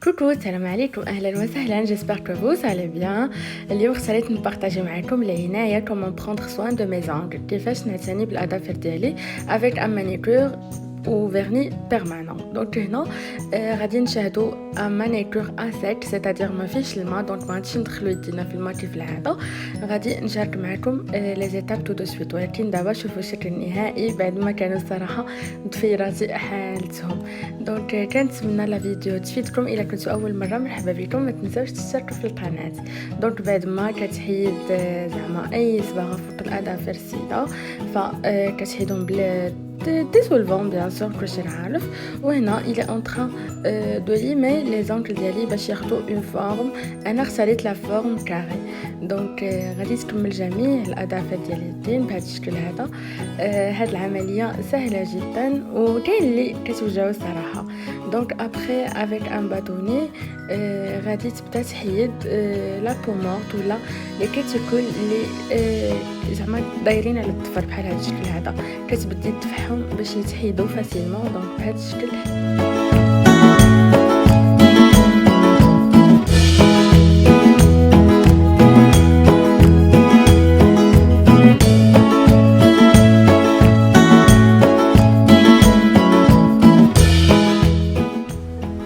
Coucou, salam alaikum, ahlan wa sahlan, j'espère que vous allez bien. اليوم خصني نبارطاجي معكم العناية comment prendre soin de mes ongles كيفاش نعتني بالاظافر ديالي avec un manicure ou vernis permanent. Donc هنا غادي نشاهدوا un manicure à sec, c'est-à-dire ما فيش الماء، دونك ما غاديش ندخلوا يدينا في الماء كيف العاده. غادي نشارك معكم لي زيتاب تو دو سويت، ولكن دابا شوفوا الشكل النهائي بعد ما كانوا الصراحه ضفيراتي حالتهم. دونك كنتمنى لا فيديو تفيدكم. الا كنتوا اول مره مرحبا بكم، ما تنساوش تشتركوا في القناه. دونك بعد ما كتحيد زعما اي صباغه فوق الاظافر السيده فكتحيدهم بلا dissolvant bien sûr كلشي عارف. وهنا il est en train de limer les ongles ديالي باش ياخذوا une forme. انا اختاريت لا فورم كاري. دونك غادي تكمل جميع الاظافر ديال اليدين بهذا الشكل هذا. هاد العمليه سهله جدا وكاين اللي كتوجعوا الصراحه. دونك ابري افيك ان باتوني غادي تبدا تحيد لا بومورت ولا لي كيتيكول اللي زعما دايرين على الضفر بحال هذا الشكل هذا، كتبدي تدفعهم باش يتحيدوا فاسيلمون. دونك بهذا الشكل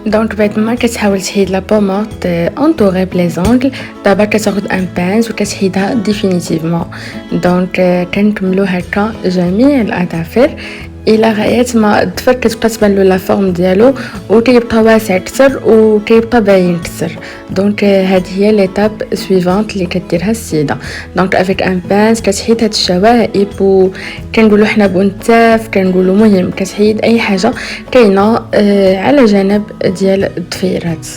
دونك بعد ما كتحاول تحيد لا بومورت انطوري بلي زونغل، دابا كتاخذ ان بانز وكتحيدها ديفينيتيفمون. دونك كنكملوا هكا جميع الاظافر الى غايه ما الضفر كتبقى تبان له لا فورم ديالو وكيبقى واسع اكثر وكيبقى باين اكثر. دونك هذه هي ليتاب سويفونت اللي كديرها السيده. دونك افيك ان بانس كتحيد هاد الشوائب كنقولوا حنا بونتاف، كنقولوا مهم كتحيد اي حاجه كاينه على جانب ديال الضفيرات.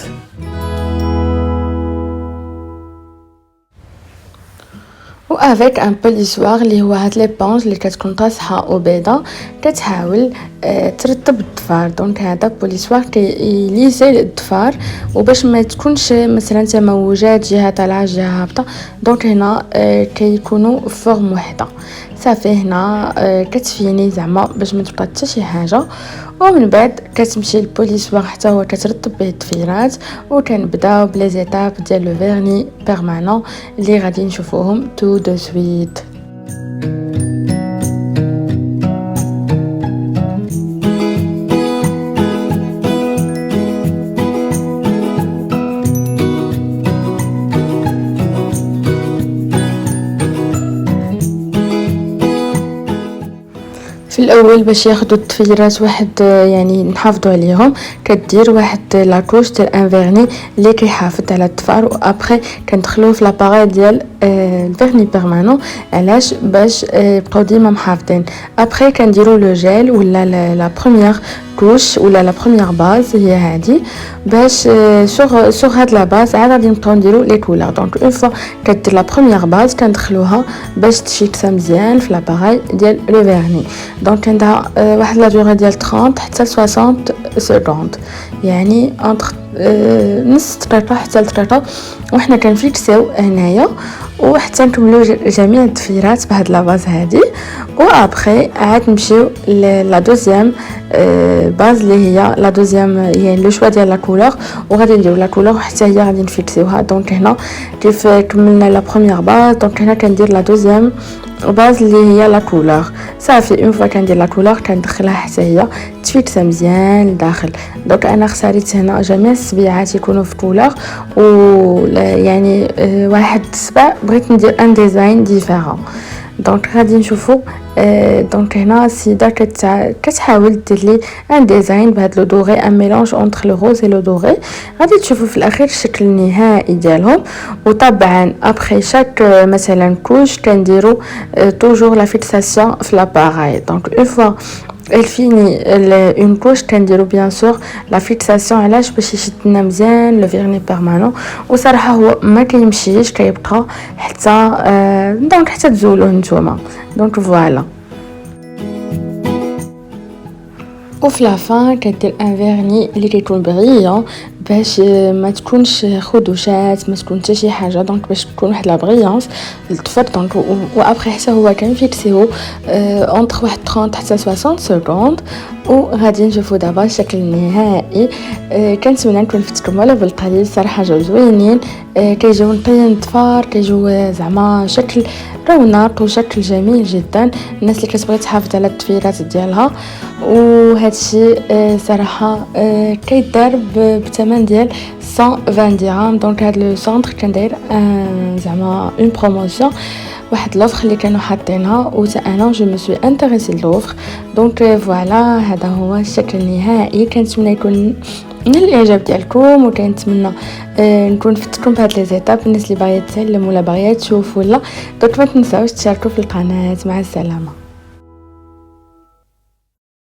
وافيك ان بوليسوار اللي هو هاد لي بونج اللي كتكون طاسحه وبيضه كتحاول ترطب الضفار. دونك هذا بوليسوار كيليسي الضفار وباش ما تكونش مثلا تموجات جهه طالعه جهه هابطه. دونك هنا كيكونوا فورم وحده صافي. هنا كتفيني زعما باش ما تبقى حتى شي حاجه، ومن بعد كتمشي البوليسوار حتى هو كترطب به الضفيرات. وكنبداو بلي زيتاب ديال لو فيرني بيرمانون اللي غادي نشوفوهم تو دو سويت. في الاول باش ياخذوا الضفيرات واحد يعني نحافظوا عليهم، كدير واحد لاكوش ديال ان فيرني اللي كيحافظ على الضفار، وابري كندخلوه في لاباري ديال الفيرني بيرمانون. علاش؟ باش يبقاو ديما محافظين. ابري كنديروا لو جيل ولا لا بروميير كوش ولا لا بروميير باز هي هذه، باش سوغ هاد لا باز عاد غادي نبقاو نديروا لي كولور. دونك اون فوا كدير لا بروميير باز كندخلوها باش تشيكسا مزيان في لاباري ديال لو فيرني. دونك عندها واحد لا دوري ديال 30 حتى ل 60 سكوند، يعني انتر نص دقيقه حتى لدقيقه. وحنا كنفيكسيو هنايا وحتى نكملوا جميع الضفيرات بهاد لاباز هادي. وابري عاد نمشيو لا دوزيام باز اللي هي لا دوزيام يعني لو شوا ديال لا كولور، وغادي نديرو لا كولور حتى هي غادي نفيكسيوها. دونك هنا كيف كملنا لا بروميير باز، دونك هنا كندير لا دوزيام باز اللي هي لا كولور صافي. اون فوا كندير لا كولور كندخلها حتى هي تفيكسا مزيان لداخل. دونك انا اختاريت هنا جميع الصبيعات يكونوا في كولور، و يعني واحد الصبع بغيت ندير ان ديزاين ديفيرون. دونك غادي نشوفوا. دونك هنا السيده كتحاول دير لي ان ديزاين بهاد لو دوري، ان ميلونج اونتر لو روز اي لو دوري. غادي تشوفوا في الاخير الشكل النهائي ديالهم. وطبعا ابري شاك مثلا كوش كنديروا توجور لا فيكساسيون في لاباراي. دونك اون فوا elle finit une couche كنديروا bien sûr la fixation. علاش؟ باش يشد لنا مزيان لو فيرني بيرمانون. وصراحه هو ما كيمشيش كيبقى حتى دونك حتى تزولوه نتوما. دونك فوالا. وفي لافان كدير ان فيرني اللي كيكون بريون باش ما تكونش خدوشات، ما تكون حتى شي حاجه، دونك باش تكون واحد لا بريونس للطفل. دونك وابري حتى هو كنفيكسيو اونتر واحد 30 حتى 60 سكوند، وغادي نشوفوا دابا الشكل النهائي. كنتمنى نكون فتكم ولا بالقليل، صراحه جاو زوينين. كيجيو نقيين الضفار، كيجيو زعما شكل رونق وشكل جميل جدا. الناس اللي كتبغي تحافظ على التفيرات ديالها، وهادشي صراحه كيدار بثمن ديال 120 درهم. دونك هاد لو سونتر كان داير زعما اون بروموسيون، واحد لوفر اللي كانوا حاطينها، وتا انا جو مو سوي انتريسي لوفر. دونك فوالا هذا هو الشكل النهائي. كنتمنى يكون من الاعجاب ديالكم، وكنتمنى نكون فتكم بهاد لي زيتاب الناس اللي باغيه تتعلم ولا باغيه تشوف ولا. دونك ما تنساوش تشاركوا في القناه. مع السلامه.